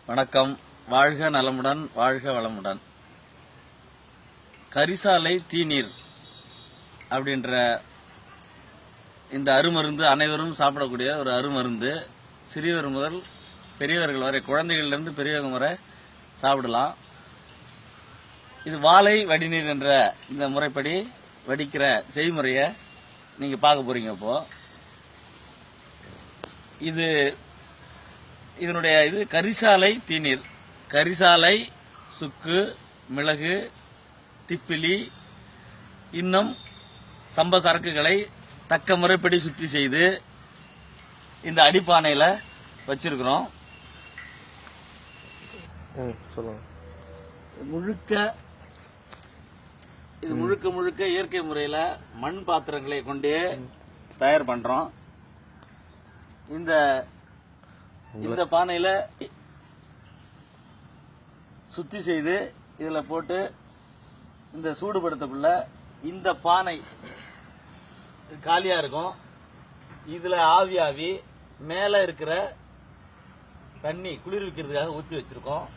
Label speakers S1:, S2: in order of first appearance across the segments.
S1: வணக்கம். வாழ்க நலமுடன், வாழ்க வளமுடன். கரிசாலை தீநீர் அப்படின்ற இந்த அருமருந்து அனைவரும் சாப்பிடக்கூடிய ஒரு அருமருந்து. சிறியவர் முதல் பெரியவர்கள் வரை, குழந்தைகளிலிருந்து பெரியவங்க வரை சாப்பிடலாம். இது வாழை வடிநீர் என்ற இந்த முறைப்படி வடிக்கிற செய்முறையை நீங்க பார்க்க போறீங்க. இப்போ இதனுடைய கரிசாலை தீநீர். கரிசாலை, சுக்கு, மிளகு, திப்பிலி, இன்னும் சம்ப சரக்குகளை தக்க முறைப்படி சுத்தி செய்து இந்த அடிப்பானையில வச்சிருக்கிறோம். முழுக்க முழுக்க இயற்கை முறையில மண் பாத்திரங்களை கொண்டே தயார் பண்றோம். இந்த பானையில சுத்தி செய்து இதுல போட்டு இந்த சூடுபடுத்தக்குள்ள இந்த பானை காலியா இருக்கும். இதுல ஆவி மேல இருக்கிற தண்ணி குளிர்விக்கிறதுக்காக ஊற்றி வச்சிருக்கோம்.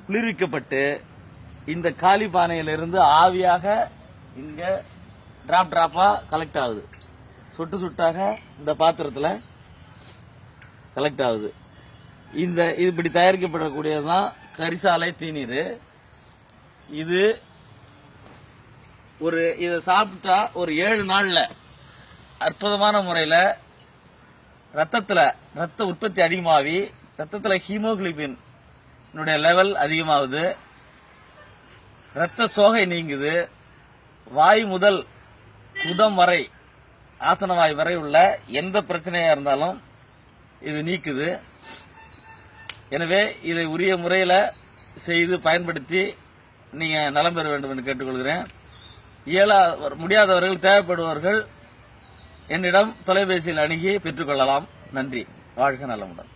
S1: குளிர்விக்கப்பட்டு இந்த காலி பானையிலிருந்து ஆவியாக இங்க டிராப்பா கலெக்ட் ஆகுது. சொட்டு சொட்டாக இந்த பாத்திரத்துல கலெக்ட் ஆகுது. இது இப்படி தயாரிக்கப்படக்கூடியதுதான் கரிசாலை தீநீர். இதை சாப்பிட்டா ஒரு 7 நாள்ல அற்புதமான முறையில ரத்த உற்பத்தி அதிகமாகி ரத்தத்துல ஹீமோகுளோபின் லெவல் அதிகமாகுது. ரத்த சோகை நீங்குது. வாய் முதல் குதம் வரை, ஆசனவாய் வரை உள்ள எந்த பிரச்சனையா இருந்தாலும் இது நீக்குது. எனவே இதை உரிய முறையில் செய்து பயன்படுத்தி நீங்க நலம் பெற வேண்டும் என்று கேட்டுக்கொள்கிறேன். முடியாதவர்கள், தேவைப்படுபவர்கள் என்னிடம் தொலைபேசியில் அணுகி பெற்றுக்கொள்ளலாம். நன்றி. வாழ்க நலமுடன்.